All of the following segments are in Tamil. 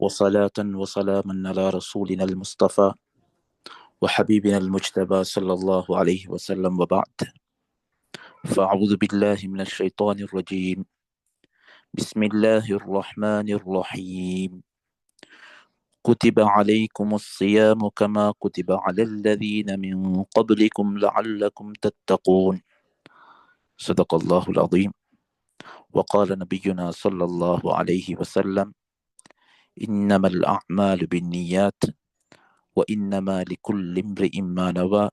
وصلاة وسلاما على رسولنا المصطفى وحبيبنا المجتبى صلى الله عليه وسلم وبعد. فأعوذ بالله من الشيطان الرجيم. بسم الله الرحمن الرحيم. كتب عليكم الصيام كما كتب على الذين من قبلكم لعلكم تتقون. صدق الله العظيم. وقال نبينا صلى الله عليه وسلم: إنما الأعمال بالنيات وإنما لكل امرئ ما نوى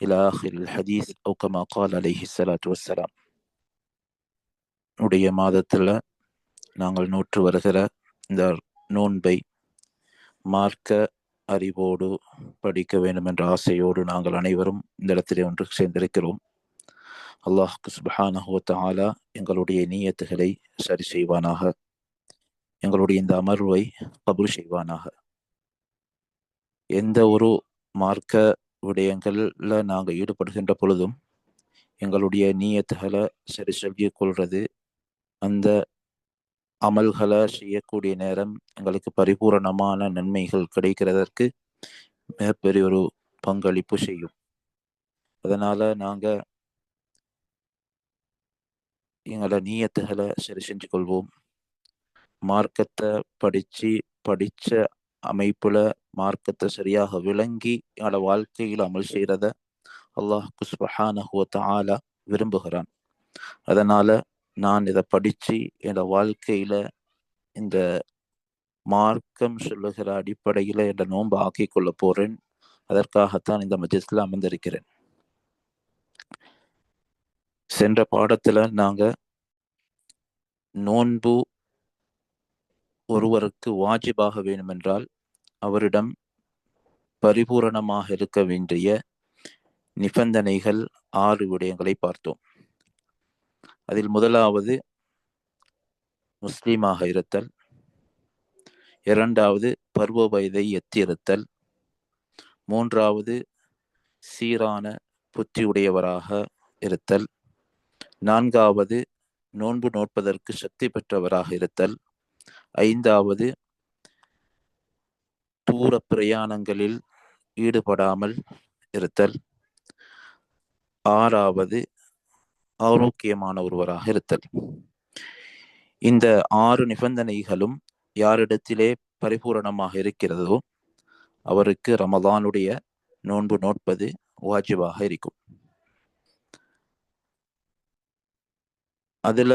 إلى آخر الحديث أو كما قال عليه الصلاة والسلام. உடைய மாதத்தில் நாங்கள் நூற்று வருகிற இந்த நோன்பை மார்க்க அறிவோடு படிக்க வேண்டும் என்ற ஆசையோடு நாங்கள் அனைவரும் இந்த இடத்திலே ஒன்று சேர்ந்திருக்கிறோம். அல்லாஹ் சுப்ஹானஹு வ தஆலா எங்களுடைய நியத்துகளை சரி செய்வானாக, எங்களுடைய இந்த அமர்வை கபூல் செய்வானாக. எந்த ஒரு மார்க்க விடயங்களில் நாங்கள் ஈடுபடுகின்ற பொழுதும் எங்களுடைய நியத்துகளை சரி சொல்லிக் கொள்வது, அந்த அமல்களை செய்யக்கூடிய நேரம் எங்களுக்கு பரிபூரணமான நன்மைகள் கிடைக்கிறதற்கு மிகப்பெரிய ஒரு பங்களிப்பு செய்யும். அதனால நாங்கள் எங்களை நியத்துகளை சரி செஞ்சு கொள்வோம். மார்க்கத்தை படித்த அமைப்புல மார்க்கத்தை சரியாக விளங்கி எங்களோட வாழ்க்கையில் அமல் செய்கிறத அல்லாஹ் சுப்ஹானஹு வ தஆலா விரும்புகிறான். அதனால நான் இதை படித்து என்னோட வாழ்க்கையில இந்த மார்க்கம் சொல்லுகிற அடிப்படையில் என்ற நோன்பு ஆக்கி கொள்ள போறேன். அதற்காகத்தான் இந்த மஜ்லிஸ்ல அமர்ந்திருக்கிறேன். சென்ற பாடத்துல நாங்க நோன்பு ஒருவருக்கு வாஜிபாக வேண்டுமென்றால் அவரிடம் பரிபூரணமாக இருக்க வேண்டிய நிபந்தனைகள் 6 விடயங்களை பார்த்தோம். அதில் முதலாவது முஸ்லீமாக இருத்தல், இரண்டாவது பருவ வயதை எத்தியிருத்தல், மூன்றாவது சீரான புத்தியுடையவராக இருத்தல், நான்காவது நோன்பு நோட்பதற்கு சக்தி பெற்றவராக இருத்தல், ஐந்தாவது தூர பிரயாணங்களில் ஈடுபடாமல் இருத்தல், ஆறாவது ஆரோக்கியமான ஒருவராக இருத்தல். இந்த 6 நிபந்தனைகளும் யாரிடத்திலே பரிபூரணமாக இருக்கிறதோ அவருக்கு ரமதானுடைய நோன்பு நோட்பது வாஜிபாக இருக்கும். அதுல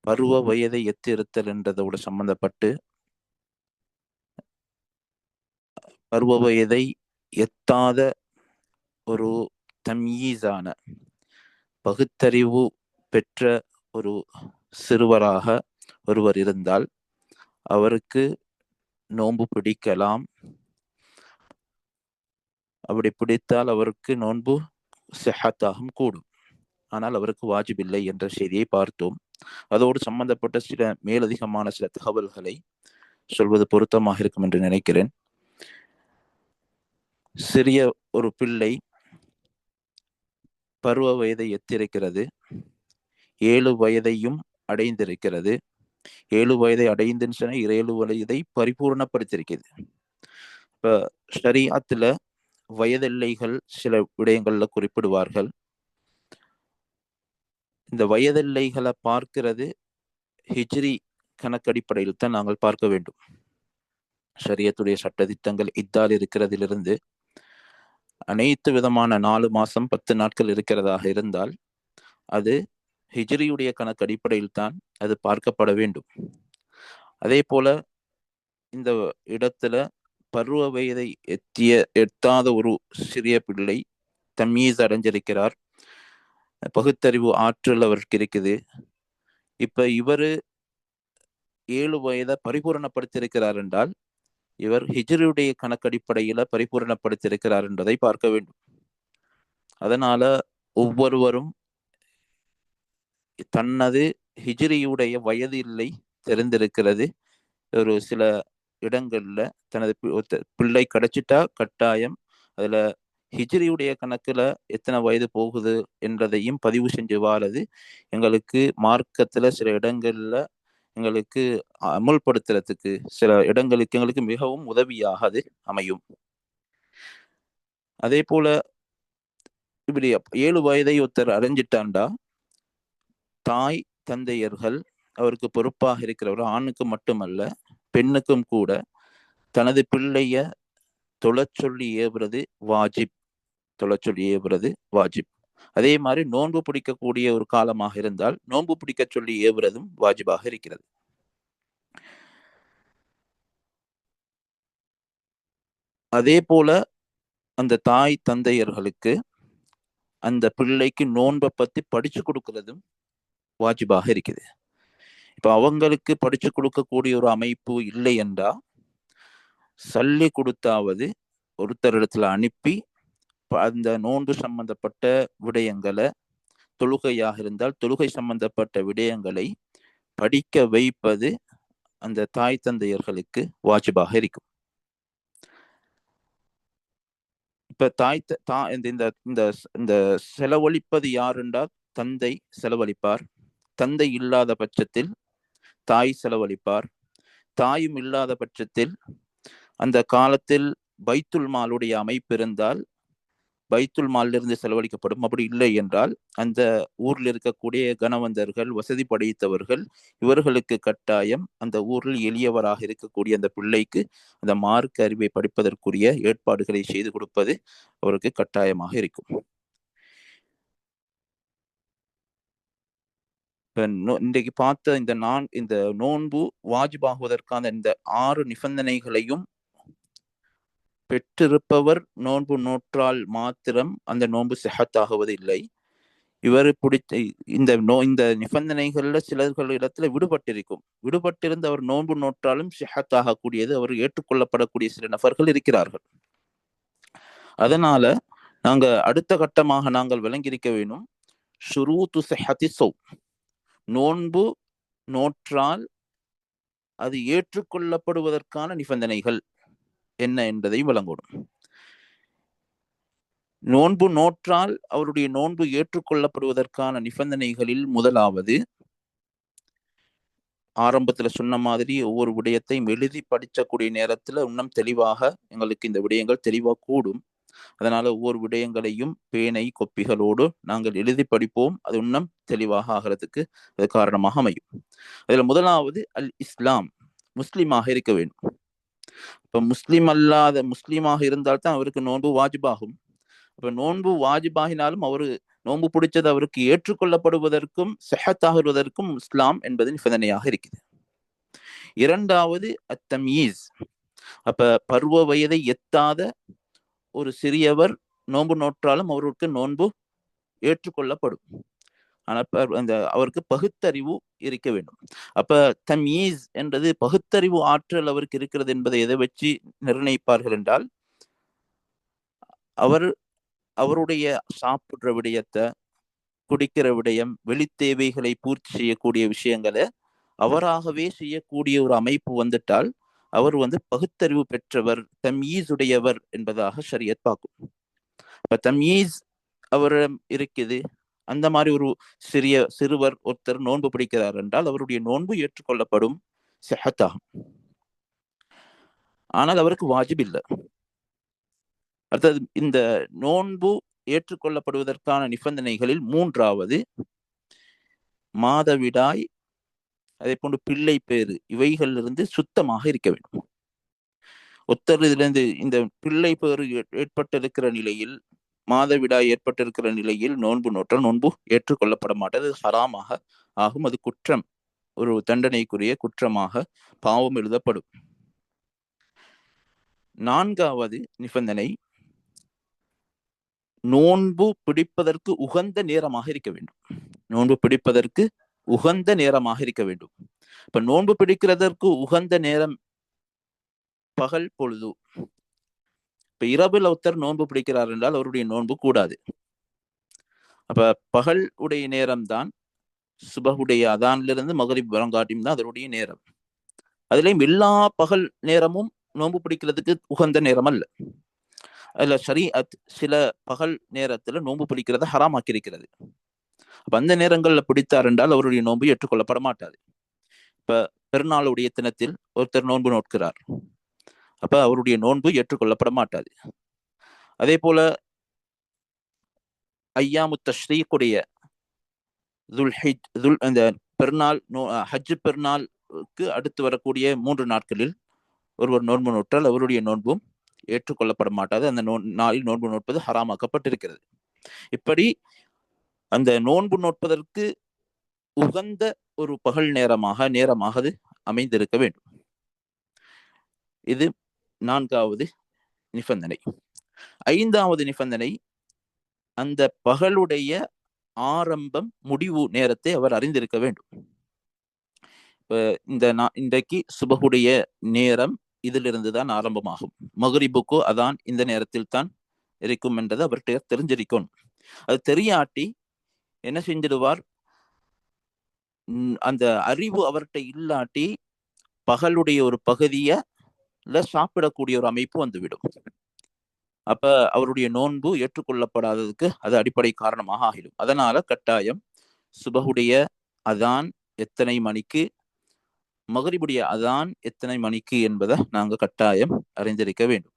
பருவ வயதை எத்திருத்தல் என்றதோடு சம்பந்தப்பட்டு பருவ வயதை எத்தாத ஒரு தம்யீஸான பகுத்தறிவு பெற்ற ஒரு சிறுவராக ஒருவர் இருந்தால் அவருக்கு நோன்பு பிடிக்கலாம். அப்படி பிடித்தால் அவருக்கு நோன்பு சிஹத்தாகவும் கூடும். ஆனால் அவருக்கு வாஜிபில்லை என்ற செய்தியை பார்த்தோம். அதோடு சம்பந்தப்பட்ட சில மேலதிகமான சில தகவல்களை சொல்வது பொருத்தமாக இருக்கும் என்று நினைக்கிறேன். சிறிய ஒரு பிள்ளை பருவ வயதை எத்திருக்கிறது, 7 வயதையும் அடைந்திருக்கிறது. 7 வயதை அடைந்துன்னு சொன்னா 7 வயதை பரிபூர்ணப்படுத்திருக்கிறது. இப்ப ஷரீஅத்துல வயதெல்லைகள் சில விடயங்கள்ல குறிப்பிடுவார்கள். இந்த வயதெல்லைகளை பார்க்கிறது ஹிஜ்ரி கணக்கடிப்படையில் தான் நாங்கள் பார்க்க வேண்டும். ஷரியத்துடைய சட்டதிட்டங்கள் இத்தால் இருக்கிறதிலிருந்து அனைத்து விதமான 4 மாசம் 10 நாட்கள் இருக்கிறதாக இருந்தால் அது ஹிஜ்ரியுடைய கணக்கு அடிப்படையில் தான் அது பார்க்கப்பட வேண்டும். அதே போல இந்த இடத்துல பருவ வயதை எட்டாத ஒரு சிறிய பிள்ளை தம்மீஸ் அடைஞ்சிருக்கிறார், பகுத்தறிவு ஆற்றல் அவருக்கு இருக்குது. இப்ப இவரு 7 வயதை பரிபூரணப்படுத்தியிருக்கிறார் என்றால் இவர் ஹிஜ்ரியுடைய கணக்கடிப்படையில பரிபூரணப்படுத்தியிருக்கிறார் என்பதை பார்க்க வேண்டும். அதனால ஒவ்வொருவரும் தனது ஹிஜ்ரியுடைய வயது இல்லை தெரிந்திருக்கிறது. ஒரு சில இடங்கள்ல தனது பிள்ளை கிடைச்சிட்டா கட்டாயம் அதுல ஹிஜ்ரியுடைய கணக்குல எத்தனை வயது போகுது என்றதையும் பதிவு செஞ்சு வாரது எங்களுக்கு மார்க்கத்துல சில இடங்கள்ல எங்களுக்கு அமுல்படுத்துறதுக்கு சில இடங்களுக்கு எங்களுக்கு மிகவும் உதவியாக அது அமையும். அதே போல இப்படி 7 வயதை ஒருத்தர் அடைஞ்சிட்டாண்டா தாய் தந்தையர்கள் அவருக்கு பொறுப்பாக இருக்கிறவர் ஆணுக்கு மட்டுமல்ல பெண்ணுக்கும் கூட தனது பிள்ளைய தொலைச்சொல்லி ஏவுறது வாஜிப். தொலைச்சொல்லி ஏவுறது வாஜிப். அதே மாதிரி நோன்பு பிடிக்கக்கூடிய ஒரு காலமாக இருந்தால் நோன்பு பிடிக்க சொல்லி ஏவுறதும் வாஜிபாக இருக்கிறது. அதே போல அந்த தாய் தந்தையர்களுக்கு அந்த பிள்ளைக்கு நோன்பை பத்தி படிச்சு கொடுக்கறதும் வாஜிபாக இருக்குது. இப்ப அவங்களுக்கு படிச்சு கொடுக்கக்கூடிய ஒரு அமைப்பு இல்லை என்றா சல்லி கொடுத்தாவது ஒருத்தரிடத்துல அனுப்பி அந்த நோன்பு சம்பந்தப்பட்ட விடயங்களை, தொழுகையாக இருந்தால் தொழுகை சம்பந்தப்பட்ட விடயங்களை படிக்க வைப்பது அந்த தாய் தந்தையர்களுக்கு வாஜிபாக இருக்கும். இப்ப இந்த செலவழிப்பது யார் என்றால் தந்தை செலவழிப்பார். தந்தை இல்லாத பட்சத்தில் தாய் செலவழிப்பார். தாயும் இல்லாத பட்சத்தில் அந்த காலத்தில் பைத்துல் மாலுடைய அமைப்பு இருந்தால் பைத்துல் மாலிலிருந்து செலவழிக்கப்படும். அப்படி இல்லை என்றால் அந்த ஊரில் இருக்கக்கூடிய கணவந்தர்கள், வசதி படைத்தவர்கள், இவர்களுக்கு கட்டாயம் அந்த ஊரில் எளியவராக இருக்கக்கூடிய அந்த பிள்ளைக்கு அந்த மார்க்க அறிவை படிப்பதற்குரிய ஏற்பாடுகளை செய்து கொடுப்பது அவருக்கு கட்டாயமாக இருக்கும். இன்றைக்கு பார்த்த இந்த நோன்பு வாஜிபாகுவதற்கான இந்த 6 நிபந்தனைகளையும் பெற்றிருப்பவர் நோன்பு நோற்றால் மாத்திரம் அந்த நோன்பு சிஹத்தாகுவது இல்லை. இவர் பிடிச்ச இந்த நிபந்தனைகள்ல சிலர்களிடத்துல விடுபட்டிருக்கும். விடுபட்டிருந்து அவர் நோன்பு நோற்றாலும் சிஹத்தாகக்கூடியது அவர் ஏற்றுக்கொள்ளப்படக்கூடிய சில நபர்கள் இருக்கிறார்கள். அதனால நாங்க அடுத்த கட்டமாக நாங்கள் விளங்கியிருக்க வேணும் ஷுரூத்து சிஹத்தி ஸௌம். நோன்பு நோற்றால் அது ஏற்றுக்கொள்ளப்படுவதற்கான நிபந்தனைகள் என்ன என்பதை விளங்கணும். நோன்பு நோற்றால் அவருடைய நோன்பு ஏற்றுக்கொள்ளப்படுவதற்கான நிபந்தனைகளில் முதலாவது, ஆரம்பத்துல சொன்ன மாதிரி ஒவ்வொரு விடயத்தையும் எழுதி படிக்கக்கூடிய நேரத்துல இன்னும் தெளிவாக எங்களுக்கு இந்த விடயங்கள் தெளிவாக கூடும். அதனால ஒவ்வொரு விடயங்களையும் பேனை கொப்பிகளோடு நாங்கள் எழுதி படிப்போம். அது இன்னும் தெளிவாக ஆகிறதுக்கு அது காரணமாக அமையும். அதுல முதலாவது அல் இஸ்லாம், முஸ்லிமாக இருக்க வேண்டும். இப்ப முஸ்லிமாக இருந்தால்தான் அவருக்கு நோன்பு வாஜிபாகும். அப்ப நோன்பு வாஜிபாகினாலும் அவரு நோன்பு பிடிச்சது அவருக்கு ஏற்றுக்கொள்ளப்படுவதற்கும் செஹத்தாகுவதற்கும் இஸ்லாம் என்பது நிபந்தனையாக இருக்குது. இரண்டாவது அத்தமீஸ். அப்ப பருவ வயதை எட்டாத ஒரு சிறியவர் நோன்பு நோற்றாலும் அவருக்கு நோன்பு ஏற்றுக்கொள்ளப்படும். ஆனா அவருக்கு பகுத்தறிவு இருக்க வேண்டும். அப்ப தமீஸ் என்றது பகுத்தறிவு ஆற்றல் அவருக்கு இருக்கிறது என்பதை எதை வச்சு நிர்ணயிப்பார்கள் என்றால் அவருடைய சாப்பிடுற விடயத்தை, குடிக்கிற விடயம், வெளி தேவைகளை பூர்த்தி செய்யக்கூடிய விஷயங்களை அவராகவே செய்யக்கூடிய ஒரு அமைப்பு வந்துட்டால் அவர் பகுத்தறிவு பெற்றவர், தம்யீஸ் உடையவர் என்பதாக ஷரியத் பார்க்கும். அப்ப தம்யீஸ் அவரிடம் இருக்குது. அந்த மாதிரி ஒரு சிறுவர் ஒருத்தர் நோன்பு பிடிக்கிறார் என்றால் அவருடைய நோன்பு ஏற்றுக்கொள்ளப்படும், சிஹத்தாகும். ஆனால் அவருக்கு வாஜிப் இல்லை. அடுத்தது இந்த நோன்பு ஏற்றுக்கொள்ளப்படுவதற்கான நிபந்தனைகளில் மூன்றாவது மாதவிடாய், அதே போன்று பிள்ளை பேறு, இவைகளிலிருந்து சுத்தமாக இருக்க வேண்டும். ஒருத்தர் இதிலிருந்து இந்த பிள்ளை பேறு ஏற்பட்டிருக்கிற நிலையில், மாதவிடாய் ஏற்பட்டிருக்கிற நிலையில் நோன்பு நோற்றால் நோன்பு ஏற்றுக்கொள்ளப்பட மாட்டது, ஹராமாக ஆகும். அது குற்றம், ஒரு தண்டனைக்குரிய குற்றமாக பாவம் எழுதப்படும். நான்காவது நிபந்தனை நோன்பு பிடிப்பதற்கு உகந்த நேரமாக இருக்க வேண்டும். நோன்பு பிடிப்பதற்கு உகந்த நேரமாக இருக்க வேண்டும். இப்ப நோன்பு பிடிக்கிறதற்கு உகந்த நேரம் பகல் பொழுது. இப்ப இரவில் ஒருத்தர் நோன்பு பிடிக்கிறார் என்றால் அவருடைய நோன்பு கூடாது. அப்ப பகல் உடைய நேரம் தான் சுபஹுடைய அதானிலிருந்து மகரிப் வரங்காட்டியும் தான் அதனுடைய நேரம். அதுலயும் எல்லா பகல் நேரமும் நோன்பு பிடிக்கிறதுக்கு உகந்த நேரம் அல்ல. அதுல ஷரீஅத் சில பகல் நேரத்துல நோன்பு பிடிக்கிறத ஹராமாக்கி இருக்கிறது. அப்ப அந்த நேரங்கள்ல பிடித்தார் என்றால் அவருடைய நோன்பு ஏற்றுக்கொள்ளப்பட மாட்டாது. இப்ப பெருநாளுடைய தினத்தில் ஒருத்தர் நோன்பு நோட்கிறார், அப்ப அவருடைய நோன்பு ஏற்றுக்கொள்ளப்பட மாட்டாது. அதே போல ஐயாமு தஷ்ரீக்குடைய அந்த பெருநாள் ஹஜ் பெருநாளுக்கு அடுத்து வரக்கூடிய 3 நாட்களில் ஒருவர் நோன்பு நோற்றால் அவருடைய நோன்பும் ஏற்றுக்கொள்ளப்பட மாட்டாது. அந்த நாளில் நோன்பு நோட்பது ஹராமாக்கப்பட்டிருக்கிறது. இப்படி அந்த நோன்பு நோட்பதற்கு உகந்த ஒரு பகல் நேரமாக அது அமைந்திருக்க வேண்டும். இது 4வது நிபந்தனை. 5வது நிபந்தனை, அந்த பகலுடைய ஆரம்பம் முடிவு நேரத்தை அவர் அறிந்திருக்க வேண்டும். இன்றைக்கு சுபகுடைய நேரம் இதிலிருந்து தான் ஆரம்பமாகும். மகரிபுக்கு அதான் இந்த நேரத்தில் தான் இருக்கும் என்றது அவர்கிட்ட தெரிஞ்சிருக்கணும். அது தெரியாட்டி என்ன செஞ்சிடுவார், அந்த அறிவு அவர்கிட்ட இல்லாட்டி பகலுடைய ஒரு பகுதியில சாப்பிடக்கூடிய ஒரு அமைப்பு வந்துவிடும். அப்ப அவருடைய நோன்பு ஏற்றுக்கொள்ளப்படாததுக்கு அது அடிப்படை காரணமாக ஆகிடும். அதனால கட்டாயம் சுபகுடைய அதான் எத்தனை மணிக்கு, மகரிபுடைய அதான் எத்தனை மணிக்கு என்பதை நாங்க கட்டாயம் அறிந்திருக்க வேண்டும்.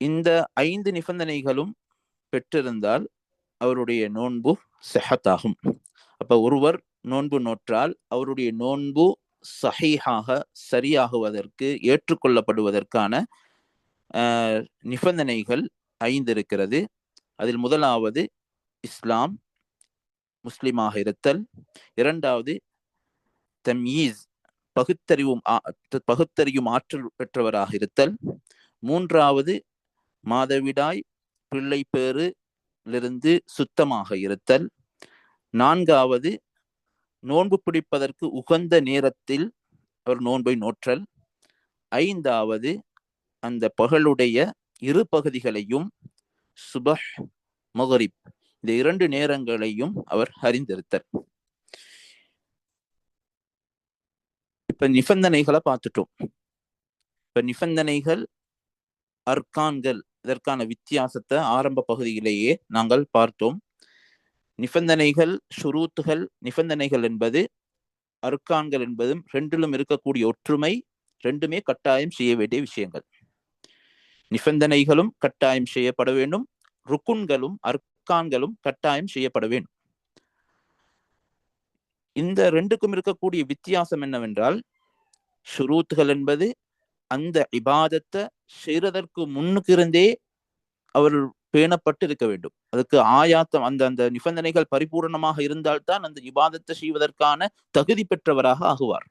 இந்த 5 நிபந்தனைகளும் பெற்றிருந்தால் அவருடைய நோன்பு ஸஹத்தாகும். அப்ப ஒருவர் நோன்பு நோற்றால் அவருடைய நோன்பு சஹீஹாக சரியாகுவதற்கு ஏற்றுக்கொள்ளப்படுவதற்கான நிபந்தனைகள் 5 இருக்கிறது. அதில் முதலாவது இஸ்லாம், முஸ்லிமாக இருத்தல். 2வது தம்யீஸ், பகுத்தறியும் ஆற்றல் பெற்றவராக இருத்தல். 3வது மாதவிடாய் பிள்ளை பேரிலிருந்து சுத்தமாக இருத்தல். 4வது நோன்பு பிடிப்பதற்கு உகந்த நேரத்தில் அவர் நோன்பை நோற்றல். 5வது அந்த பகலுடைய 2 பகுதிகளையும், சுபஹ் மகரிப், இந்த 2 நேரங்களையும் அவர் அறிந்திருத்தல். இப்ப நிபந்தனைகளை பார்த்துட்டோம். இப்ப நிபந்தனைகள், அர்கான்கள், இதற்கான வித்தியாசத்தை ஆரம்ப பகுதியிலேயே நாங்கள் பார்த்தோம். நிபந்தனைகள், ஷுரூத்துகள், நிபந்தனைகள் என்பது அர்கான்கள் என்பதும் 2லும் இருக்கக்கூடிய ஒற்றுமை, 2மே கட்டாயம் செய்ய வேண்டிய விஷயங்கள். நிபந்தனைகளும் கட்டாயம் செய்யப்பட வேண்டும், ருக்குன்களும் அர்கான்களும் கட்டாயம் செய்யப்பட வேண்டும். இந்த 2க்கும் இருக்கக்கூடிய வித்தியாசம் என்னவென்றால், ஷுரூத்துகள் என்பது அந்த இபாதத்தை செய்வதற்கு முன்னுக்கு இருந்தே அவர் பேணப்பட்டு இருக்க வேண்டும். அதுக்கு ஆயாத்தம், அந்த நிபந்தனைகள் பரிபூர்ணமாக இருந்தால்தான் அந்த இபாதத்தை செய்வதற்கான தகுதி பெற்றவராக ஆகுவார்.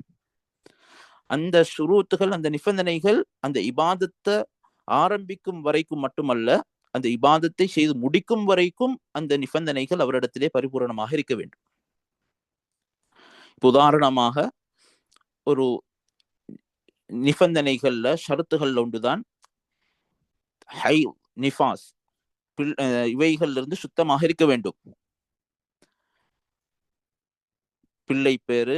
அந்த ஷுரூத்துகள், அந்த நிபந்தனைகள் அந்த இபாதத்தை ஆரம்பிக்கும் வரைக்கும் மட்டுமல்ல, அந்த இபாதத்தை செய்து முடிக்கும் வரைக்கும் அந்த நிபந்தனைகள் அவரிடத்திலே பரிபூர்ணமாக இருக்க வேண்டும். உதாரணமாக ஒரு நிபந்தனைகள்ல, ஷரத்துகள்ல ஒன்றுதான் ஹை, நிஃபாஸ், இவைகளிலிருந்து சுத்தமாக இருக்க வேண்டும். பிள்ளை பேரு,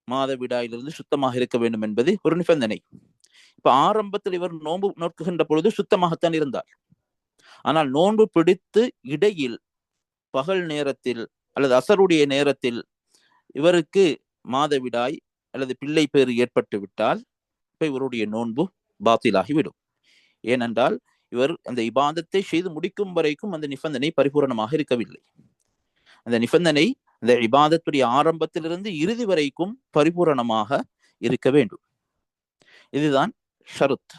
மாதவிடாயிலிருந்து சுத்தமாக இருக்க வேண்டும் என்பது ஒரு நிபந்தனை. இப்ப ஆரம்பத்தில் இவர் நோன்பு நோக்குகின்ற பொழுது சுத்தமாகத்தான் இருந்தார். ஆனால் நோன்பு பிடித்து இடையில் பகல் நேரத்தில் அல்லது அசருடைய நேரத்தில் இவருக்கு மாதவிடாய் அல்லது பிள்ளை பேறு ஏற்பட்டு விட்டால் இப்ப இவருடைய நோன்பு பாத்திலாகிவிடும். ஏனென்றால் இவர் அந்த இபாதத்தை செய்து முடிக்கும் வரைக்கும் அந்த நிபந்தனை பரிபூரணமாக இருக்கவில்லை. அந்த நிபந்தனை அந்த இபாதத்துடைய ஆரம்பத்திலிருந்து இறுதி வரைக்கும் பரிபூரணமாக இருக்க வேண்டும். இதுதான் ஷருத்.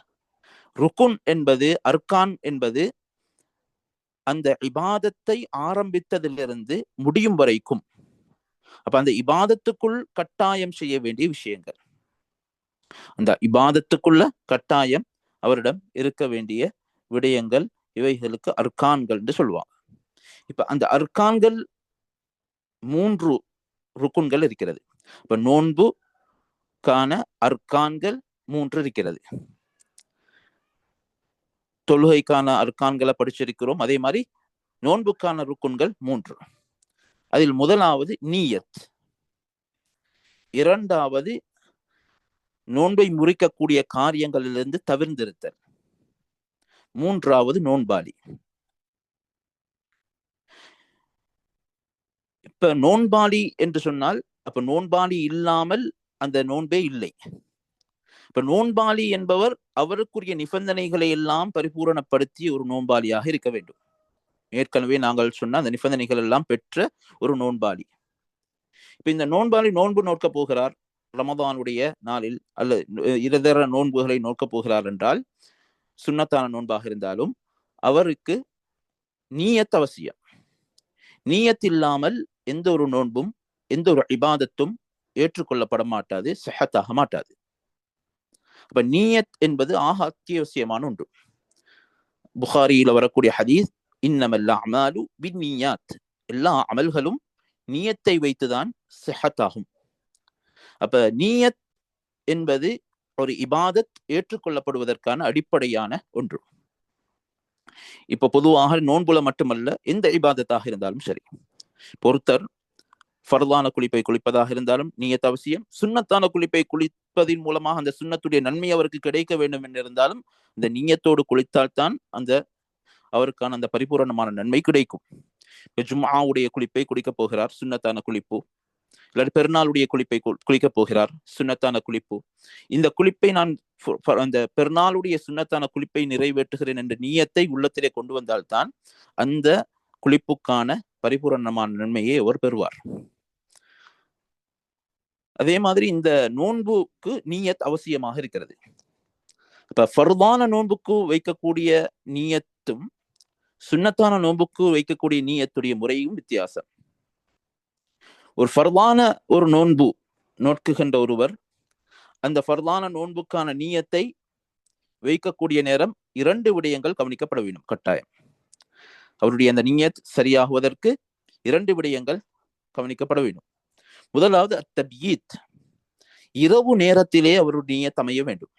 ருக்குன் என்பது, அர்கான் என்பது அந்த இபாதத்தை ஆரம்பித்ததிலிருந்து முடியும் வரைக்கும். அப்ப அந்த இபாதத்துக்குள் கட்டாயம் செய்ய வேண்டிய விஷயங்கள், அந்த இபாதத்துக்குள்ள கட்டாயம் அவரிடம் இருக்க வேண்டிய விடயங்கள், இவைகளுக்கு அர்கான்கள் என்று சொல்லுவாங்க. இப்ப அந்த அர்கான்கள் 3 ருக்குன்கள் இருக்கிறது. இப்ப நோன்புக்கான அர்கான்கள் 3 இருக்கிறது. தொழுகைக்கான அர்கான்களை படிச்சிருக்கிறோம். அதே மாதிரி நோன்புக்கான ருக்குன்கள் 3. அதில் முதலாவது நீயத், 2வது நோன்பை முறிக்கக்கூடிய காரியங்களிலிருந்து தவிர்ந்திருத்தல், மூன்றாவது நோன்பாளி. இப்ப நோன்பாளி என்று சொன்னால் அப்ப நோன்பாளி இல்லாமல் அந்த நோன்பே இல்லை. இப்ப நோன்பாளி என்பவர் அவருக்குரிய நிபந்தனைகளை எல்லாம் பரிபூரணப்படுத்தி ஒரு நோன்பாளியாக இருக்க வேண்டும். ஏற்கனவே நாங்கள் சொன்ன அந்த நிபந்தனைகள் எல்லாம் பெற்ற ஒரு நோன்பாளி. இப்ப இந்த நோன்பாளி நோன்பு நோக்க போகிறார் ரமதானுடைய நாளில், அல்லது இதர நோன்புகளை நோக்க போகிறார் என்றால், சுன்னத்தான நோன்பாக இருந்தாலும் அவருக்கு நீயத் அவசியம். நீயத் இல்லாமல் எந்த ஒரு நோன்பும் எந்த ஒரு இபாதத்தும் ஏற்றுக்கொள்ளப்பட மாட்டாது, சஹத்தாக மாட்டாது. அப்ப நீயத் என்பது ஆக அத்தியாவசியமான ஒன்று. புகாரியில் வரக்கூடிய ஹதீஸ், இன்னமல் அஅமாலு பின்னியாத், எல்லா அமல்களும் நீயத்தை வைத்துதான் சிஹத் ஆகும். அப்ப நீயத் என்பது ஒரு இபாதத் ஏற்றுக்கொள்ளப்படுவதற்கான அடிப்படையான ஒன்று. இப்ப பொதுவாக நோன்புல மட்டுமல்ல, எந்த இபாதத்தாக இருந்தாலும் சரி, பொறுத்தர் ஃபர்தான குளிப்பை குளிப்பதாக இருந்தாலும் நீயத் அவசியம். சுன்னத்தான குளிப்பை குளிப்பதின் மூலமாக அந்த சுன்னத்துடைய நன்மை அவருக்கு கிடைக்க வேண்டும் என்று இருந்தாலும் இந்த நீயத்தோடு குளித்தால்தான் அந்த அவருக்கான அந்த பரிபூரணமான நன்மை கிடைக்கும். ஜும்ஆவுடைய குளிப்பை குளிக்க போகிறார், சுன்னத்தான குளிப்பு. இல்லாட்டி பெருநாளுடைய குளிப்பை குளிக்க போகிறார், சுன்னத்தான குளிப்பு. இந்த குளிப்பை நான் அந்த பெருநாளுடைய சுன்னத்தான குளிப்பை நிறைவேற்றுகிறேன் என்ற நீயத்தை உள்ளத்திலே கொண்டு வந்தால்தான் அந்த குளிப்புக்கான பரிபூரணமான நன்மையை அவர் பெறுவார். அதே மாதிரி இந்த நோன்புக்கு நீயத் அவசியமாக இருக்கிறது. இப்ப ஃபர்தான நோன்புக்கு வைக்கக்கூடிய நீயத்தும் சுன்னத்தான நோன்புக்கு வைக்கக்கூடிய நீயத்துடைய முறையும் வித்தியாசம். ஒரு ஃபர்தான ஒரு நோன்பு நோக்குகின்ற ஒருவர் அந்த ஃபர்தான நோன்புக்கான நீயத்தை வைக்கக்கூடிய நேரம் 2 விடயங்கள் கவனிக்கப்பட வேண்டும் கட்டாயம். அவருடைய அந்த நீயத் சரியாகுவதற்கு 2 விடயங்கள் கவனிக்கப்பட வேண்டும். முதலாவது அத்தபீத், இரவு நேரத்திலே அவருடைய நீயத் அமைய வேண்டும்.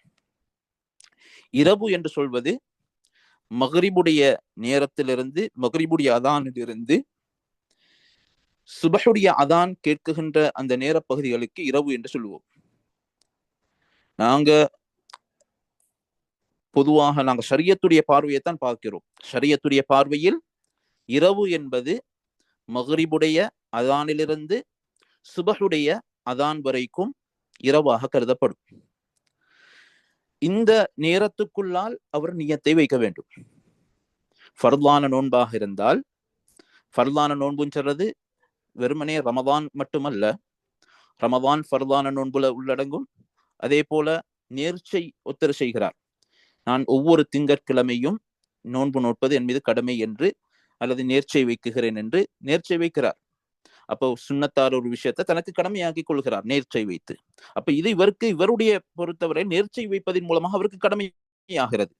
இரவு என்று சொல்வது மக்ரிபுடைய நேரத்திலிருந்து, மக்ரிபுடைய அதானிலிருந்து சுபஹுடைய அதான் கேட்குகின்ற அந்த நேர பகுதிகளுக்கு இரவு என்று சொல்லுவோம். பொதுவாக நாங்கள் ஷரியத்துடைய பார்வையைத்தான் பார்க்கிறோம். ஷரியத்துடைய பார்வையில் இரவு என்பது மக்ரிபுடைய அதானிலிருந்து சுபஹுடைய அதான் வரைக்கும் இரவாக கருதப்படும். இந்த நேரத்துக்குள்ளால் அவர் நியத்தை வைக்க வேண்டும். ஃபர்தான நோன்பாக இருந்தால், ஃபர்தான நோன்புன்னு சொல்றது வெறுமனே ரமதான் மட்டுமல்ல, ரமதான் ஃபர்தான நோன்புல உள்ளடங்கும். அதே போல நேர்ச்சை ஒத்தர் செய்கிறார், நான் ஒவ்வொரு திங்கட்கிழமையும் நோன்பு நோட்பது என் மீது கடமை என்று, அல்லது நேர்ச்சை வைக்குகிறேன் என்று நேர்ச்சை வைக்கிறார். அப்போ சுன்னத்தார் ஒரு விஷயத்தை தனக்கு கடமையாக்கி கொள்கிறார் நேர்ச்சை வைத்து. அப்ப இது இவருடைய பொறுத்தவரை நேர்ச்சை வைப்பதன் மூலமாக அவருக்கு கடமையாகிறது.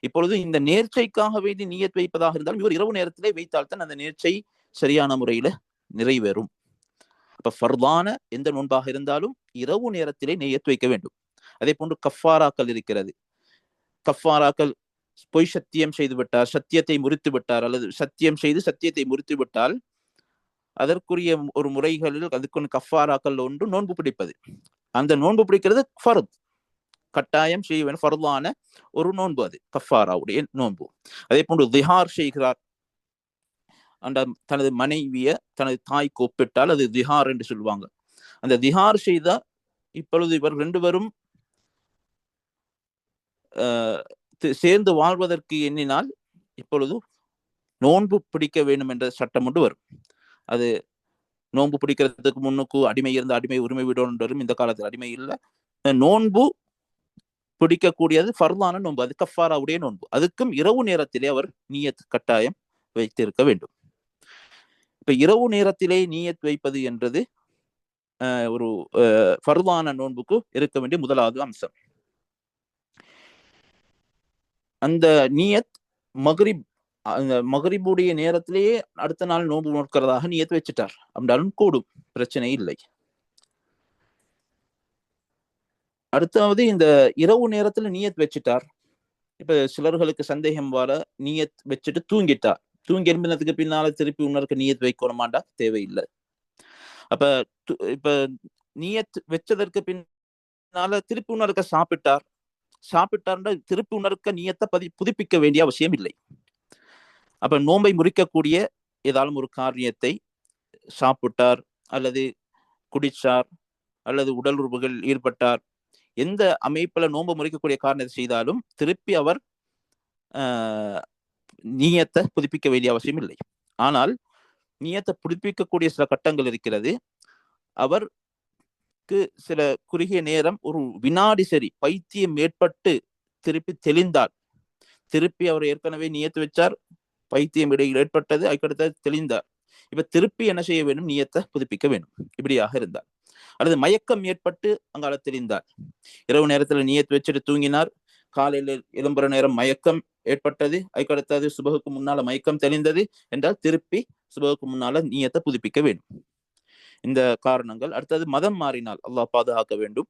இப்பொழுது இந்த நேர்ச்சைக்காக வேண்டி நீயத் வைப்பதாக இருந்தாலும் இவர் இரவு நேரத்திலே வைத்தால்தான் அந்த நேர்ச்சை சரியான முறையில நிறைவேறும். அப்ப ஃபர்தான எந்த நோன்பாக இருந்தாலும் இரவு நேரத்திலே நீயத் வைக்க வேண்டும். அதே போன்று கஃபாராக்கள் இருக்கிறது. கஃபாராக்கள் பொய் சத்தியம் செய்து விட்டார், சத்தியத்தை முறித்து விட்டார், அல்லது சத்தியம் செய்து சத்தியத்தை முறித்து விட்டால் அதற்குரிய ஒரு முறைகளில் அதுக்கு கஃபாராக்கள் ஒன்று நோன்பு பிடிப்பது. அந்த நோன்பு பிடிக்கிறது ஃபர்த், கட்டாயம் செய்ய வேண்டும், ஃபர்தான ஒரு நோன்பு, அது கஃபாராவுடைய நோன்பு. அதே போன்று திஹார் செய்கிறார், அந்த தனது மனைவிய தனது தாய்க்கு ஒப்பிட்டால் அது திஹார் என்று சொல்லுவாங்க. அந்த திஹார் செய்த இப்பொழுது இவர் 2 பேரும் சேர்ந்து வாழ்வதற்கு எண்ணினால் இப்பொழுது நோன்பு பிடிக்க வேண்டும் என்ற சட்டம் ஒன்று வரும். அது நோன்பு பிடிக்கிறதுக்கு முன்னுக்கு அடிமை இருந்த அடிமை உரிமை விடணும் வரும். இந்த காலத்தில் அடிமை இல்லை. நோன்பு பிடிக்கக்கூடியது ஃபர்தான நோன்பு, அது கஃபாராவுடைய நோன்பு. அதுக்கும் இரவு நேரத்திலே அவர் நீயத் கட்டாயம் வைத்திருக்க வேண்டும். இப்ப இரவு நேரத்திலே நீயத் வைப்பது என்றது ஒரு ஃபர்தான நோன்புக்கு இருக்க வேண்டிய முதலாவது அம்சம். அந்த நீயத் மக்ரிபுடைய நேரத்திலேயே அடுத்த நாள் நோன்பு நோக்கிறதாக நீயத் வச்சுட்டார் அப்படின்னாலும் கூடும், பிரச்சனை இல்லை. அடுத்தாவது இந்த இரவு நேரத்துல நீயத் வச்சுட்டார். இப்ப சிலர்களுக்கு சந்தேகம் வர, நீயத் வச்சுட்டு தூங்கிட்டார், தூங்கி எழும்பினதுக்கு பின்னால திருப்பி உணர்க்க நீயத் வைக்கணுமாண்டா? தேவையில்லை. அப்ப இப்ப நீயத் வச்சதற்கு பின்னால திருப்பி உணர்க்க சாப்பிட்டார், சாப்பிட்டார்ன்ற திருப்பி உணர்க்க நியத்தை புதுப்பிக்க வேண்டிய அவசியம் இல்லை. அப்ப நோன்பை முறிக்கக்கூடிய ஏதாலும் ஒரு காரியத்தை சாப்பிட்டார் அல்லது குடிச்சார் அல்லது உடல் உறுப்புகள் ஈடுபட்டார், எந்த அமைப்புல நோன்பு முறிக்கக்கூடிய காரணத்தை செய்தாலும் திருப்பி அவர் நியத்தை புதுப்பிக்க வேண்டிய அவசியம் இல்லை. ஆனால் நியத்தை புதுப்பிக்கக்கூடிய சில கட்டங்கள் இருக்கிறது. அவருக்கு சில குறுகிய நேரம், ஒரு வினாடி சரி பைத்தியம் ஏற்பட்டு திருப்பி தெளிந்தால், திருப்பி அவர் ஏற்கனவே நியத்து வச்சார், பைத்தியம் இடையில் ஏற்பட்டது, அதுக்கடுத்த தெளிந்தார், இப்ப திருப்பி என்ன செய்ய வேண்டும்? நியத்தை புதுப்பிக்க வேண்டும். இப்படியாக இருந்தார். அல்லது மயக்கம் ஏற்பட்டு அங்கால தெளிந்தார், இரவு நேரத்துல நியத்து வச்சுட்டு தூங்கினார், காலையில் எழும்புற நேரம் மயக்கம் ஏற்பட்டது, அதுக்கடுத்தது சுபகுக்கு முன்னால மயக்கம் தெளிந்தது என்றால் திருப்பி சுபகுக்கு முன்னால நியத்தை புதுப்பிக்க வேண்டும். இந்த காரணங்கள். அடுத்தது மதம் மாறினால் அல்லாஹ் பாதுகாக்க வேண்டும்.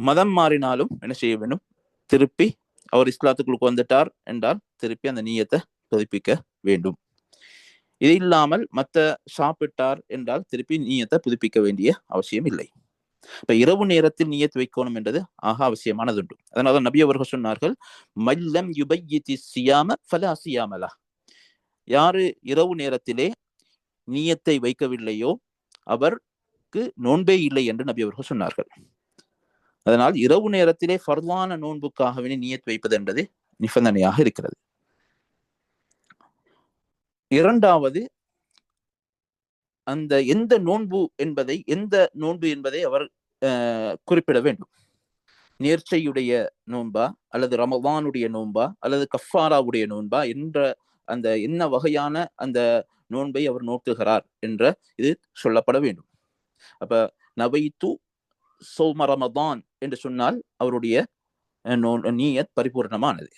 மதம் மாறினாலும் என்ன செய்ய வேண்டும்? திருப்பி அவர் இஸ்லாத்துக்குள்ளுக்கு வந்துட்டார் என்றால் திருப்பி அந்த நியத்தை புதுப்பிக்க வேண்டும். இது இல்லாமல் மற்ற சாப்பிட்டார் என்றால் திருப்பி நியத்தை புதுப்பிக்க வேண்டிய அவசியம் இல்லை. இப்ப இரவு நேரத்தில் நியத் வைக்கணும் என்றது ஆக அவசியமானது உண்டு. அதனால நபி அவர்கள் சொன்னார்கள், மல்லம் யுபையிதி சியாம ஃபலா சியாமலா. யாரு இரவு நேரத்திலே நியத்தை வைக்கவில்லையோ அவருக்கு நோன்பே இல்லை என்று நபி அவர்கள் சொன்னார்கள். அதனால் இரவு நேரத்திலே ஃபர்லான நோன்புக்காகவே நியத் வைப்பது என்பது நிபந்தனையாக இருக்கிறது. இரண்டாவது, அந்த எந்த நோன்பு என்பதை அவர் குறிப்பிட வேண்டும். நேர்ச்சையுடைய நோன்பா அல்லது ரமதானுடைய நோன்பா அல்லது கஃபாராவுடைய நோன்பா என்ற அந்த என்ன வகையான அந்த நோன்பை அவர் நோக்குகிறார் என்ற இது சொல்லப்பட வேண்டும். அப்ப நவைத்து சௌம ரமதான் என்று சொன்னால் அவருடைய நீயத் பரிபூர்ணமானது.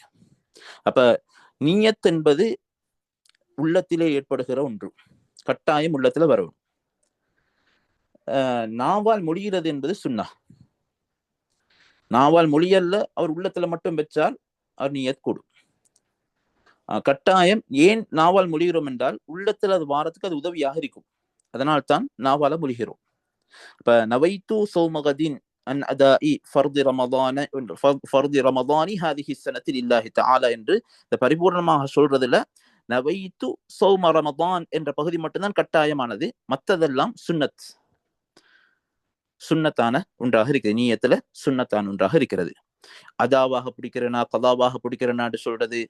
அப்ப நீயத் என்பது உள்ளத்திலே ஏற்படுகிற ஒன்று, கட்டாயம் உள்ளத்துல வரும். நாவால் மொழிகிறது என்பது சுன்னா. நாவால் மொழியல்ல, அவர் உள்ளத்துல மட்டும் வச்சால் அவர் நீயத் கூடும். கட்டாயம் ஏன் நாவால் மொழிகிறோம் என்றால் உள்ளத்துல அது வாரத்துக்கு அது உதவியாக இருக்கும். அதனால் தான் நாவால மொழிகிறோம். இப்ப நவைத்து சௌமகதின் அன் அதாஇ ஃபர்தி ரமதான ஃபர்தி ரமதானி ஹாதிஹி ஸனதி லில்லாஹி தஆலா என்று இந்த பரிபூர்ணமாக சொல்றதுல நவைத்து சௌம ரமதான் என்ற பகுதி மட்டும்தான் கட்டாயமானது. மற்றதெல்லாம் சுன்னத்தான ஒன்றாக இருக்கிறது. நீயத்துல சுன்னத்தான ஒன்றாக இருக்கிறது. அதாவாக பிடிக்கிறனா கதாவாக பிடிக்கிறனா என்று சொல்றது,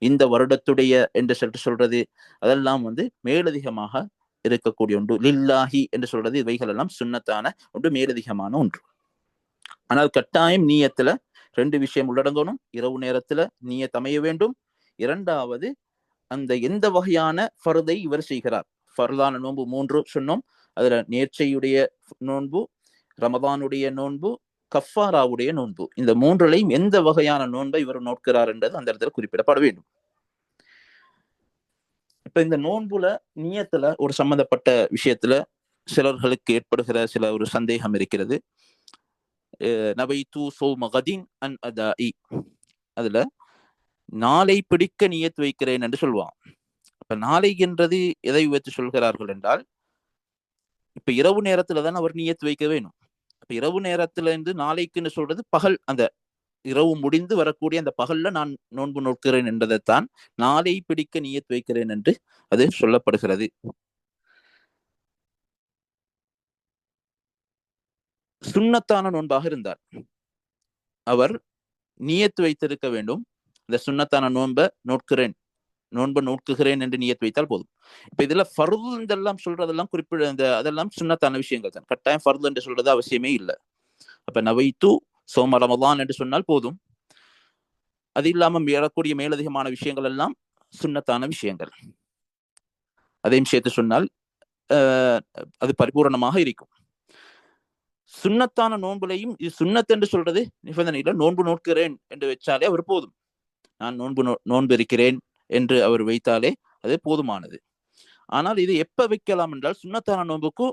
இந்த வருடத்துடைய என்று சொல்றது, அதெல்லாம் மேலதிகமாக இருக்கக்கூடிய ஒன்று. லில்லாஹி என்று சொல்றது, இவைகள் எல்லாம் சுன்னத்தான ஒன்று, மேலதிகமான ஒன்று. ஆனால் கட்டாயம் நீயத்துல 2 விஷயம் உள்ளடங்கணும். இரவு நேரத்துல நீயத் அமைய வேண்டும். இரண்டாவது, அந்த எந்த வகையான ஃபர்தை இவர் செய்கிறார். ஃபர்லான நோன்பு 3 சொன்னோம். அதுல நேர்ச்சையுடைய நோன்பு, ரமதானுடைய நோன்பு, கஃபாராவுடைய நோன்பு, இந்த 3லையும் எந்த வகையான நோன்பை இவர் நோக்கிறார் என்றது அந்த இடத்துல குறிப்பிடப்பட வேண்டும். இப்ப இந்த நோன்புல நியத்துல ஒரு சம்பந்தப்பட்ட விஷயத்துல சிலர்களுக்கு ஏற்படுகிற சில ஒரு சந்தேகம் இருக்கிறது. நவைத்து சௌம கதின் அன் அதாஇ, அதுல நாளை பிடிக்க நியத் வைக்கிறேன் என்று சொல்லுவான். அப்ப நாளை என்றது எதை வைத்து சொல்கிறார்கள் என்றால், இப்ப இரவு நேரத்துல தான் அவர் நியத் வைக்க வேணும். அப்ப இரவு நேரத்துல இருந்து நாளைக்குன்னு சொல்றது பகல், அந்த இரவு முடிந்து வரக்கூடிய அந்த பகல்ல நான் நோன்பு நோக்கிறேன் என்பதைத்தான் நாளை பிடிக்க நியத் வைக்கிறேன் என்று அது சொல்லப்படுகிறது. சுன்னத்தான நோன்பாக இருந்தார் அவர் நியத் வைத்திருக்க வேண்டும். இந்த சுன்னத்தான நோன்பு நோக்குகிறேன் என்று நியத் வைத்தால் போதும். இப்ப இதுல ஃபர்து இதெல்லாம் சொல்றதெல்லாம் அதெல்லாம் சுன்னத்தான விஷயங்கள் தான். கட்டாயம் ஃபர்து என்று சொல்றது அவசியமே இல்லை. அப்ப நவைத்து சௌம ரமதான் என்று சொன்னால் போதும். அது இல்லாம வரக்கூடிய மேலதிகமான விஷயங்கள் எல்லாம் சுன்னத்தான விஷயங்கள். அதையும் சேர்த்து சொன்னால் அது பரிபூரணமாக இருக்கும். சுன்னத்தான நோன்புலையும் இது சுன்னத் என்று சொல்றது நிபந்தனையில நோன்பு நோக்கிறேன் என்று வச்சாலே அவர் போதும். நான் நோன்பு இருக்கிறேன் என்று அவர் வைத்தாலே அது போதுமானது. ஆனால் இது எப்ப வைக்கலாம் என்றால், சுன்னத்தான நோன்புக்கு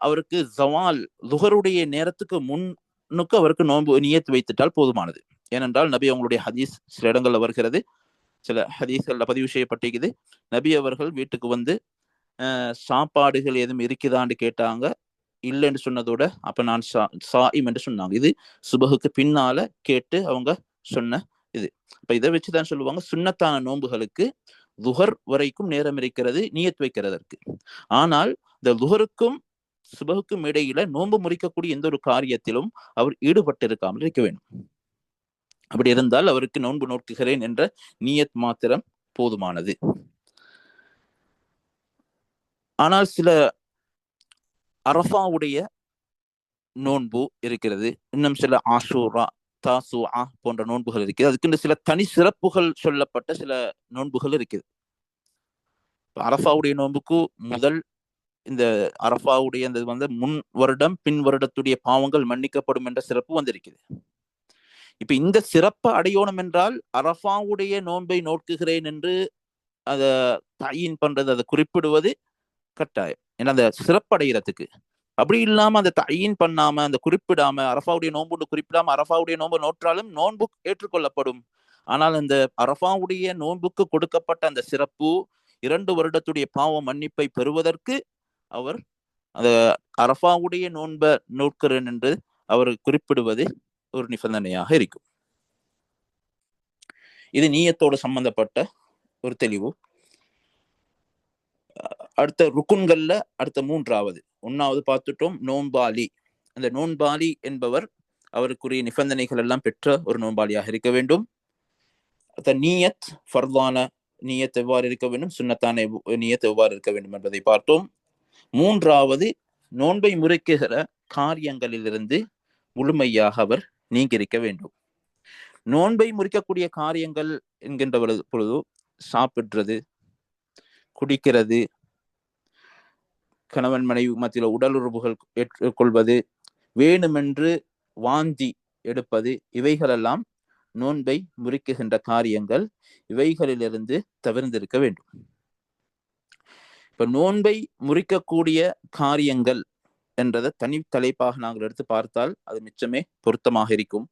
அவருக்கு ஜவால் லுஹருடைய நேரத்துக்கு முன்னுக்கு அவருக்கு நோன்பு நியத்து வைத்துட்டால் போதுமானது. ஏனென்றால் நபி அவங்களுடைய ஹதீஸ் சில இடங்கள்ல வருகிறது, சில ஹதீஸ்கள்ல பதிவு செய்யப்பட்டிருக்குது. நபி அவர்கள் வீட்டுக்கு சாப்பாடுகள் எதுவும் இருக்குதான்னு கேட்டாங்க. இல்லைன்னு சொன்னதோட அப்ப நான் சாயிம் என்று சொன்னாங்க. இது சுபகுக்கு பின்னால கேட்டு அவங்க சொன்ன இது. இப்ப இதை வச்சுதான் சொல்லுவாங்க, சுன்னத்தான நோன்புகளுக்கு துஹர் வரைக்கும் நேரம் இருக்கிறது நியத் வைக்கிறதற்கு. ஆனால் இந்த துஹருக்கும் சுபகுக்கும் இடையில நோன்பு முறிக்கக்கூடிய எந்த ஒரு காரியத்திலும் அவர் ஈடுபட்டிருக்காமல் இருக்க வேண்டும். அப்படி இருந்தால் அவருக்கு நோன்பு நோக்குகிறேன் என்ற நியத் மாத்திரம் போதுமானது. ஆனால் சில அரஃபாவுடைய நோன்பு இருக்கிறது, இன்னும் சில ஆஷூரா, தாசுஆ போன்ற நோன்புகள் இருக்குது. அதுக்கு சில தனி சிறப்புகள் சொல்லப்பட்ட சில நோன்புகள் இருக்குது. அரஃபாவுடைய நோன்புக்கு முதல் இந்த அரஃபாவுடைய அந்த முன் வருடம் பின் வருடத்துடைய பாவங்கள் மன்னிக்கப்படும் என்ற சிறப்பு வந்திருக்குது. இப்ப இந்த சிறப்பை அடையணும் என்றால் அரஃபாவுடைய நோன்பை நோக்குகிறேன் என்று அதை தயீன் பண்றது, அதை குறிப்பிடுவது கட்டாயம். ஏன்னா அந்த சிறப்படைகிறதுக்கு. அப்படி இல்லாம அந்த தயீன் பண்ணாம, அந்த குறிப்பிடாம, அரஃபாவுடைய நோன்பு குறிப்பிடாம அரஃபாவுடைய நோன்பு நோற்றாலும் நோன்பு ஏற்றுக்கொள்ளப்படும். ஆனால் அந்த அரஃபாவுடைய நோன்புக்கு கொடுக்கப்பட்ட அந்த சிறப்பு 2 வருடத்துடைய பாவ மன்னிப்பை பெறுவதற்கு அவர் அந்த அரஃபாவுடைய நோன்பை நோக்கிறேன் என்று அவர் குறிப்பிடுவது ஒரு நிபந்தனையாக இருக்கும். இது நீயத்தோடு சம்பந்தப்பட்ட ஒரு தெளிவு. அடுத்த ருக்குன்கள்ல அடுத்த 3வது, 1வது பார்த்துட்டோம், நோன்பாளி. அந்த நோன்பாளி என்பவர் அவருக்குரிய நிபந்தனைகள் எல்லாம் பெற்ற ஒரு நோன்பாளியாக இருக்க வேண்டும். நீயத், ஃபர்தான நீயத் எவ்வாறு இருக்க வேண்டும், சுன்னத்தான நீயத் எவ்வாறு இருக்க வேண்டும் என்பதை பார்த்தோம். 3வது, நோன்பை முறிக்குகிற காரியங்களிலிருந்து முழுமையாக அவர் நீங்கியிருக்க வேண்டும். நோன்பை முறிக்கக்கூடிய காரியங்கள் என்கின்ற பொழுது சாப்பிடுறது, குடிக்கிறது, கணவன் மனைவி மத்தியில் உடல் உறவுகள் ஏற்றுக்கொள்வது, வேணுமென்று வாந்தி எடுப்பது, இவைகளெல்லாம் நோன்பை முறிக்குகின்ற காரியங்கள். இவைகளிலிருந்து தவிர்ந்திருக்க வேண்டும். இப்ப நோன்பை முறிக்கக்கூடிய காரியங்கள் என்றதை தனி தலைப்பாக நாங்கள் எடுத்து பார்த்தால் அது மிச்சமே பொருத்தமாக இருக்கும்.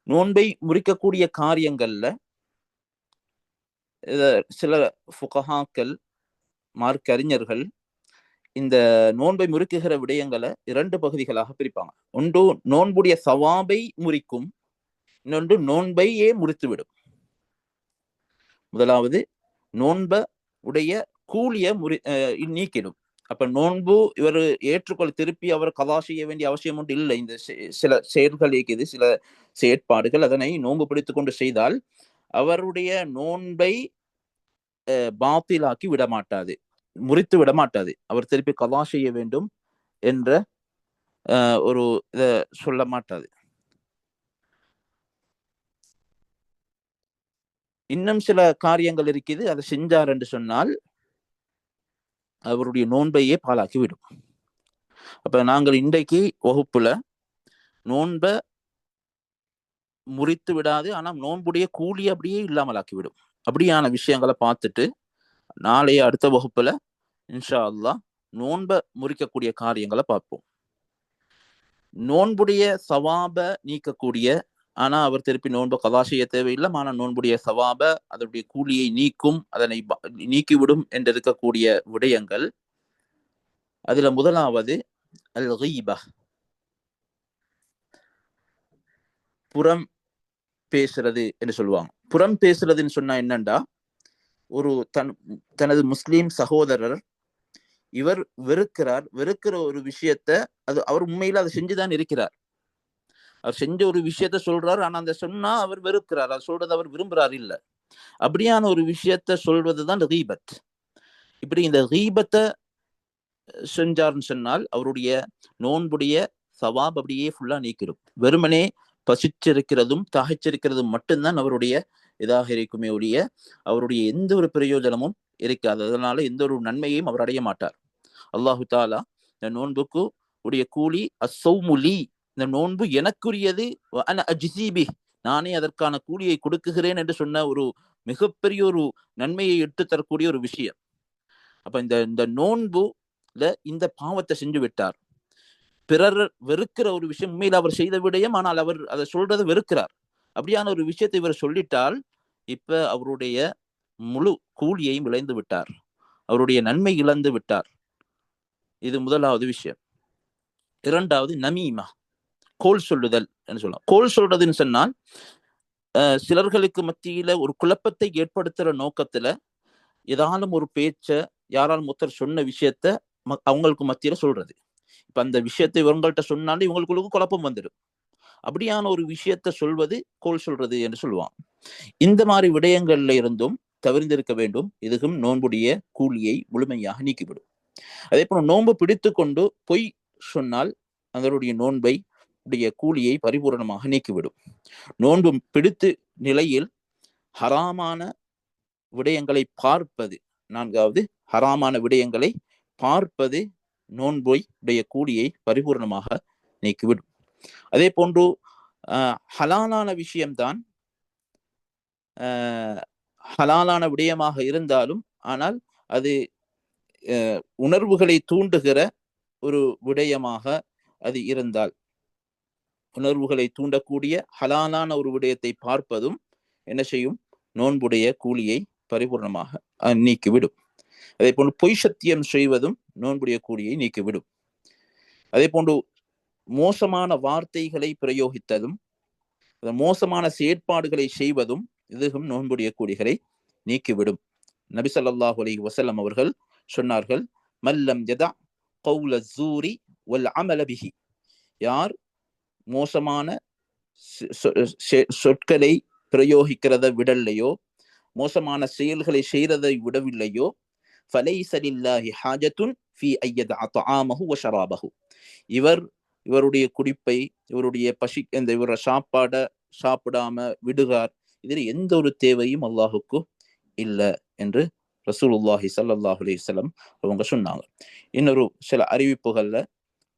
நோன்பை முறிக்கக்கூடிய காரியங்கள்ல சில ஃபுகஹாக்கள், மார்க்கறிஞர்கள் இந்த நோன்பை முறிக்குகிற விடயங்களை 2 பகுதிகளாக பிரிப்பாங்க. ஒன்று நோன்புடைய சவாபை முறிக்கும், இன்னொன்று நோன்பையே முறித்துவிடும். முதலாவது நோன்ப உடைய கூலிய நீக்கிடும். அப்ப நோன்பு இவர் திருப்பி அவர் கதா செய்ய வேண்டிய அவசியம் ஒன்று இல்லை. இந்த சில செயல்கள் இருக்குது, சில செயற்பாடுகள், அதனை நோன்பு பிடித்துக் கொண்டு செய்தால் அவருடைய நோன்பை பாத்திலாக்கி விடமாட்டாது, முறித்து விடமாட்டாது. அவர் திருப்பி கதா செய்ய வேண்டும் என்ற ஒரு இதை சொல்ல மாட்டாது. இன்னும் சில காரியங்கள் இருக்குது, அதை செஞ்சார் என்று சொன்னால் அவருடைய நோன்பையே பாலாக்கி விடும். அப்ப நாங்கள் இன்றைக்கு வகுப்புல நோன்ப முறித்து விடாது, ஆனா நோன்புடைய கூலி அப்படியே இல்லாமல் ஆக்கிவிடும், அப்படியான விஷயங்களை பார்த்துட்டு நாளைய அடுத்த வகுப்புல இன்ஷா அல்லாஹ் நோன்ப முறிக்கக்கூடிய காரியங்களை பார்ப்போம். நோன்புடைய சவாப நீக்கக்கூடிய, ஆனா அவர் திருப்பி நோன்பை கதா செய்ய தேவையில்லை, ஆனா நோன்புடைய சவாப, அதனுடைய கூலியை நீக்கும், அதனை நீக்கிவிடும் என்று இருக்கக்கூடிய விடயங்கள். அதுல முதலாவது அல் கீபா, புறம் பேசுறது என்று சொல்லுவாங்க. புறம் பேசுறதுன்னு சொன்னா என்னண்டா, ஒரு தனது முஸ்லீம் சகோதரர் இவர் வெறுக்கிற ஒரு விஷயத்த, அது அவர் உண்மையில அதை செஞ்சுதான் இருக்கிறார், அவர் செஞ்ச ஒரு விஷயத்த சொல்றாரு, ஆனா அந்த சொன்னா அவர் வெறுக்கிறார், அது சொல்றது அவர் விரும்புறாரு இல்ல, அப்படியான ஒரு விஷயத்த சொல்வதுதான் கீபத். இப்படி இந்த கீபத்தை செஞ்சார்னு சொன்னால் அவருடைய நோன்புடைய சவாப் அப்படியே ஃபுல்லா நீக்கிடும். வெறுமனே பசிச்சிருக்கிறதும் தகைச்சிருக்கிறதும் மட்டும்தான் அவருடைய இதாக இருக்குமே ஒழிய அவருடைய எந்த ஒரு பிரயோஜனமும் இருக்காது. அதனால எந்த ஒரு நன்மையையும் அவர் அடைய மாட்டார். அல்லாஹு தாலா இந்த நோன்புக்கு உடைய கூலி அஸ்ஸௌமுலி, இந்த நோன்பு எனக்குரியது, நானே அதற்கான கூலியை கொடுக்குகிறேன் என்று சொன்ன ஒரு மிகப்பெரிய ஒரு நன்மையை எடுத்து தரக்கூடிய ஒரு விஷயம். அப்ப இந்த நோன்புல இந்த பாவத்தை செஞ்சு விட்டார், பிறர் வெறுக்கிற ஒரு விஷயம், உண்மையில் அவர் செய்த விடயம், ஆனால் அவர் அதை சொல்றதை வெறுக்கிறார், அப்படியான ஒரு விஷயத்தை இவர் சொல்லிட்டால் இப்ப அவருடைய முழு கூலியையும் இழந்து விட்டார், அவருடைய நன்மை இழந்து விட்டார். இது முதலாவது விஷயம். இரண்டாவது நமீமா, கோல் சொல்லுதல் என்று சொல்லலாம். கோல் சொல்றதுன்னு சொன்னால் சிலர்களுக்கு மத்தியில ஒரு குழப்பத்தை ஏற்படுத்துற நோக்கத்துல ஏதாலும் ஒரு பேச்ச யாராலும் ஒருத்தர் சொன்ன விஷயத்த அவங்களுக்கு மத்தியில சொல்றது. இப்ப அந்த விஷயத்தை இவங்கள்ட்ட சொன்னாலும் இவங்களுக்குள்ள குழப்பம் வந்துடும். அப்படியான ஒரு விஷயத்த சொல்வது கோல் சொல்றது என்று சொல்லுவாங்க. இந்த மாதிரி விடயங்கள்ல இருந்தும் தவிர்ந்திருக்க வேண்டும். இதுவும் நோன்புடைய கூலியை முழுமையாக நீக்கிவிடும். அதே போல நோன்பு பிடித்து கொண்டு பொய் சொன்னால் அதனுடைய நோன்பை உடைய கூலியை பரிபூரணமாக நீக்கிவிடும். நோன்பு பிடித்து நிலையில் ஹராமான விடயங்களை பார்ப்பது, நான்காவது ஹராமான விடயங்களை பார்ப்பது நோன்பை உடைய கூலியை பரிபூர்ணமாக நீக்கிவிடும். அதே போன்று ஹலாலான விஷயம்தான் ஹலாலான விடயமாக இருந்தாலும் ஆனால் அது உணர்வுகளை தூண்டுகிற ஒரு விடயமாக அது இருந்தால், உணர்வுகளை தூண்டக்கூடிய ஹலாலான ஒரு விடயத்தை பார்ப்பதும் என்ன செய்யும்? நோன்புடைய கூலியை பரிபூர்ணமாக நீக்கிவிடும். அதே போன்று பொய் சத்தியம் செய்வதும் நோன்புடைய கூலியை நீக்கிவிடும். அதே போன்று மோசமான வார்த்தைகளை பிரயோகித்ததும் மோசமான செயற்பாடுகளை செய்வதும் இதுவும் நோன்புடைய கூலிகளை நீக்கிவிடும். நபி ஸல்லல்லாஹு அலைஹி வஸல்லம் அவர்கள் சொன்னார்கள், மல்லம் யதா கௌல ஸூரி வல் அமல பிஹி, யார் மோசமான சொற்களை பிரயோகிக்கிறத விடலையோ, மோசமான செயல்களை செய்யறதை விடவில்லையோ, ஃபலைஸ லில்லாஹி ஹாஜத்துன் ஃபீ அய்யதஅ தஆமஹு வ ஷராபஹு, இவருடைய குடிப்பை, இவருடைய பசி, இவர சாப்பாட சாப்பிடாம விடுகார், இதில் எந்த ஒரு தேவையும் அல்லாஹுக்கு இல்லை என்று ரசூலுல்லாஹி ஸல்லல்லாஹு அலைஹி வஸல்லம் அவங்க சொன்னாங்க. இன்னொரு சில அறிவிப்புகள்ல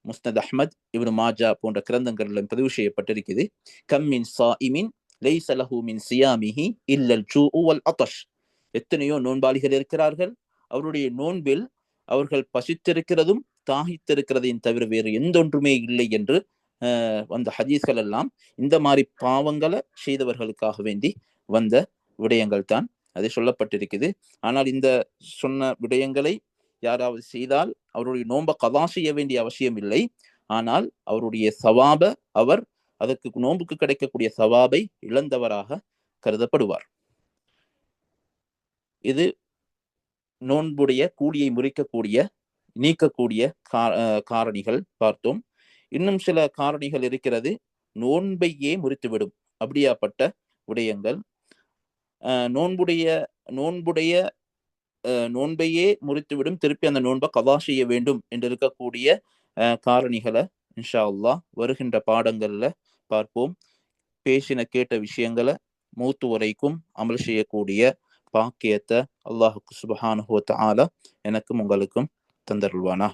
முஸ்னத் அஹ்மத், இப்னு மாஜா போன்ற கிரந்தங்கள்ல பதிவு செய்யப்பட்டிருக்குது, கம்மின் ஸாயிமின் லைஸ லஹு மின் ஸியாமிஹி இல்லல் ஜூஉ வல் அத்ஷ், எத்தனையோ நோன்பாளிகள் இருக்கிறார்கள், அவருடைய நோன்பில் அவர்கள் பசித்திருக்கிறதும் தாகித்திருக்கிறதையும் தவிர வேறு எந்தொன்றுமே இல்லை என்று வந்த ஹதீஸ்கள் எல்லாம் இந்த மாதிரி பாவங்களை செய்தவர்களுக்காக வேண்டி வந்த விடயங்கள் தான் அது சொல்லப்பட்டிருக்குது. ஆனால் இந்த சொன்ன விடயங்களை யாராவது செய்தால் அவருடைய நோன்பை கதா செய்ய வேண்டிய அவசியம் இல்லை. ஆனால் அவருடைய சவாப, அவர் அதற்கு நோன்புக்கு கிடைக்கக்கூடிய சவாபை இழந்தவராக கருதப்படுவார். இது நோன்புடைய கூலியை முறிக்கக்கூடிய நீக்கக்கூடிய காரணிகள் பார்த்தோம். இன்னும் சில காரணிகள் இருக்கிறது, நோன்பையே முறித்துவிடும். அப்படியாப்பட்ட விடயங்கள் நோன்பையே முறித்துவிடும், திருப்பி அந்த நோன்பை கதா செய்ய வேண்டும் என்று இருக்கக்கூடிய காரணிகளை இன்ஷா அல்லாஹ் வருகின்ற பாடங்கள்ல பார்ப்போம். பேசின கேட்ட விஷயங்களை மூத்து வரைக்கும் அமல் செய்யக்கூடிய பாக்கியத்தை அல்லாஹுக்கு சுப்ஹானஹு வ தஆலா எனக்கும் உங்களுக்கும் தந்தருள்வானா.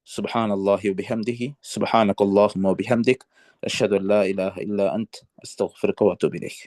சுப்ஹானல்லாஹி வ பிஹம்திஹி, சுப்ஹானக்கல்லாஹும்ம வ பிஹம்திக், அஷ்ஹது அல்லா இலாஹ இல்லா அன்த், அஸ்தக்ஃபிருக வ அத்தூபு இலைக்.